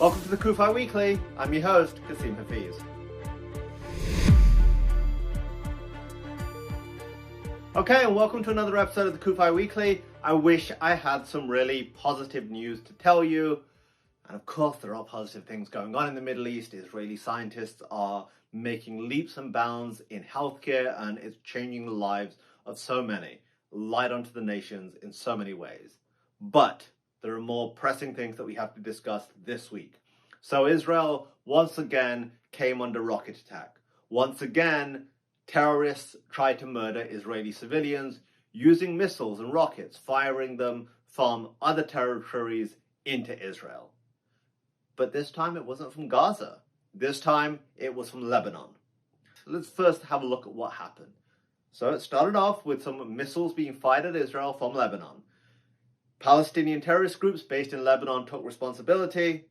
Welcome to the CUFI Weekly. I'm your host, Kasim. Okay, and welcome to another episode of the CUFI Weekly. I wish I had some really positive news to tell you. And of course, there are positive things going on in the Middle East. Israeli scientists are making leaps and bounds in healthcare, and it's changing the lives of so many, light onto the nations in so many ways. But there are more pressing things that we have to discuss this week. So Israel once again came under rocket attack. Once again, terrorists tried to murder Israeli civilians using missiles and rockets, firing them from other territories into Israel. But this time it wasn't from Gaza. This time it was from Lebanon. So let's first have a look at what happened. So it started off with some missiles being fired at Israel from Lebanon. Palestinian terrorist groups based in Lebanon took responsibility.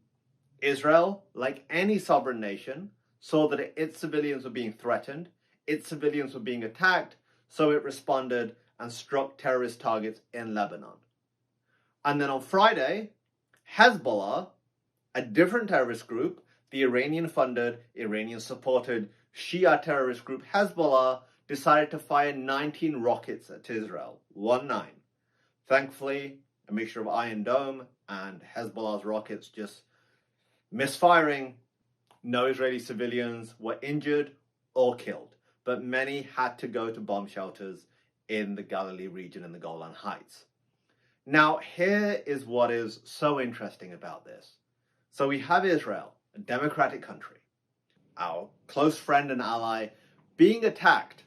Israel, like any sovereign nation, saw that its civilians were being threatened, its civilians were being attacked, so it responded and struck terrorist targets in Lebanon. And then on Friday, Hezbollah, a different terrorist group, the Iranian-funded, Iranian-supported Shia terrorist group Hezbollah, decided to fire 19 rockets at Israel. 19. Thankfully, a mixture of Iron Dome and Hezbollah's rockets just misfiring. No Israeli civilians were injured or killed, but many had to go to bomb shelters in the Galilee region in the Golan Heights. Now, here is what is so interesting about this. So we have Israel, a democratic country, our close friend and ally, being attacked,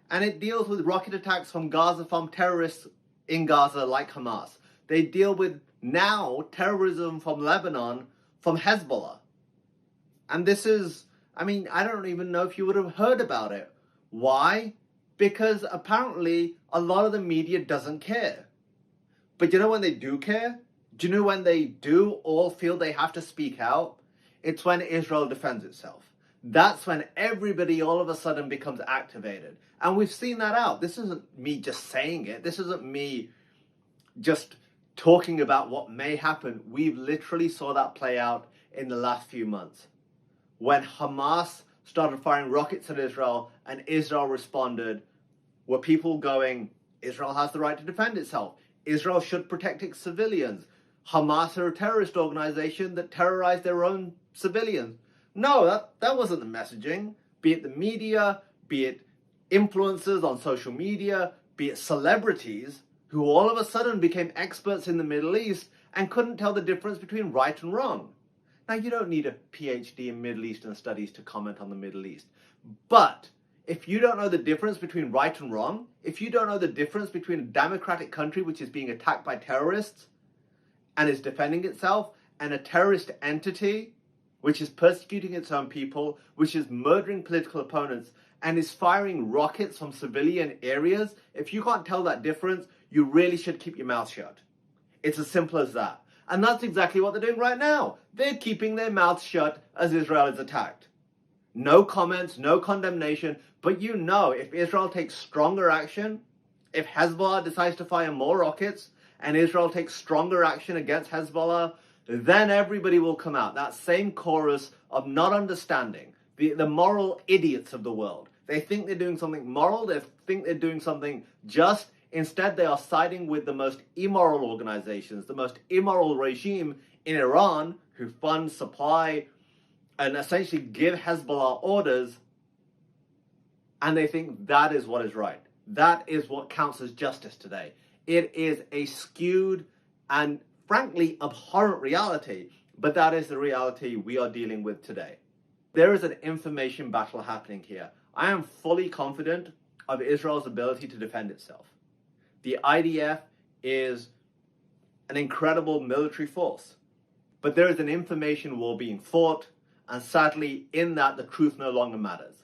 and it deals with rocket attacks from Gaza, from terrorists in Gaza like Hamas. They deal with now terrorism from Lebanon, from Hezbollah. And this is, I don't even know if you would have heard about it. Why? Because apparently a lot of the media doesn't care. But you know when they do care? Do you know when they do all feel they have to speak out? It's when Israel defends itself. That's when everybody all of a sudden becomes activated. And we've seen that out. This isn't me just saying it. This isn't me just talking about what may happen. We've literally saw that play out in the last few months. When Hamas started firing rockets at Israel and Israel responded, were people going, Israel has the right to defend itself. Israel should protect its civilians. Hamas are a terrorist organization that terrorized their own civilians. No, that wasn't the messaging. Be it the media, be it influencers on social media, be it celebrities who all of a sudden became experts in the Middle East and couldn't tell the difference between right and wrong. Now, you don't need a PhD in Middle Eastern studies to comment on the Middle East. But if you don't know the difference between right and wrong, if you don't know the difference between a democratic country which is being attacked by terrorists and is defending itself, and a terrorist entity which is persecuting its own people, which is murdering political opponents, and is firing rockets from civilian areas, if you can't tell that difference, you really should keep your mouth shut. It's as simple as that. And that's exactly what they're doing right now. They're keeping their mouths shut as Israel is attacked. No comments, no condemnation, but you know if Israel takes stronger action, if Hezbollah decides to fire more rockets, and Israel takes stronger action against Hezbollah, then everybody will come out. That same chorus of not understanding, the moral idiots of the world. They think they're doing something moral, they think they're doing something just. Instead, they are siding with the most immoral organizations, the most immoral regime in Iran, who fund, supply, and essentially give Hezbollah orders, and they think that is what is right. That is what counts as justice today. It is a skewed and frankly abhorrent reality, but that is the reality we are dealing with today. There is an information battle happening here. I am fully confident of Israel's ability to defend itself. The IDF is an incredible military force, but there is an information war being fought, and sadly, in that, the truth no longer matters.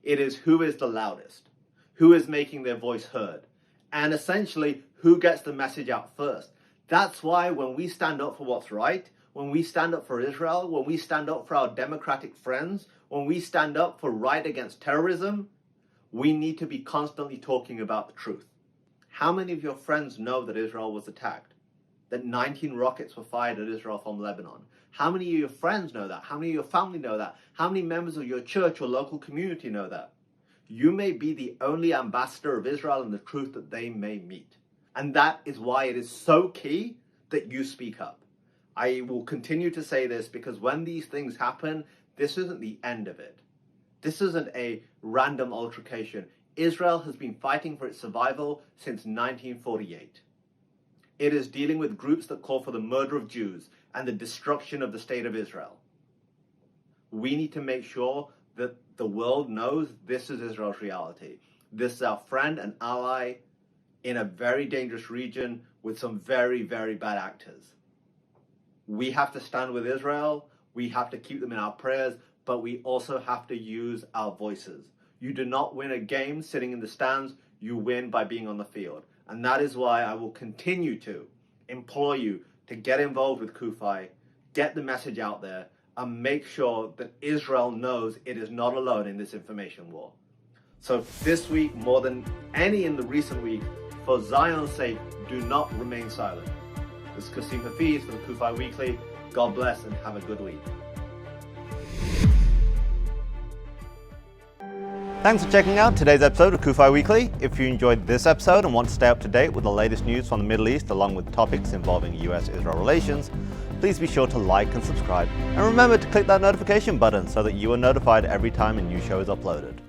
It is who is the loudest, who is making their voice heard, and essentially, who gets the message out first. That's why when we stand up for what's right, when we stand up for Israel, when we stand up for our democratic friends, when we stand up for right against terrorism, we need to be constantly talking about the truth. How many of your friends know that Israel was attacked? That 19 rockets were fired at Israel from Lebanon? How many of your friends know that? How many of your family know that? How many members of your church or local community know that? You may be the only ambassador of Israel and the truth that they may meet. And that is why it is so key that you speak up. I will continue to say this because when these things happen, this isn't the end of it. This isn't a random altercation. Israel has been fighting for its survival since 1948. It is dealing with groups that call for the murder of Jews and the destruction of the state of Israel. We need to make sure that the world knows this is Israel's reality. This is our friend and ally in a very dangerous region with some very, very bad actors. We have to stand with Israel. We have to keep them in our prayers, but we also have to use our voices. You do not win a game sitting in the stands. You win by being on the field. And that is why I will continue to implore you to get involved with CUFI, get the message out there, and make sure that Israel knows it is not alone in this information war. So this week, more than any in the recent week, for Zion's sake, do not remain silent. This is Kasim for the CUFI Weekly. God bless and have a good week. Thanks for checking out today's episode of CUFI Weekly. If you enjoyed this episode and want to stay up to date with the latest news from the Middle East along with topics involving US-Israel relations, please be sure to like and subscribe. And remember to click that notification button so that you are notified every time a new show is uploaded.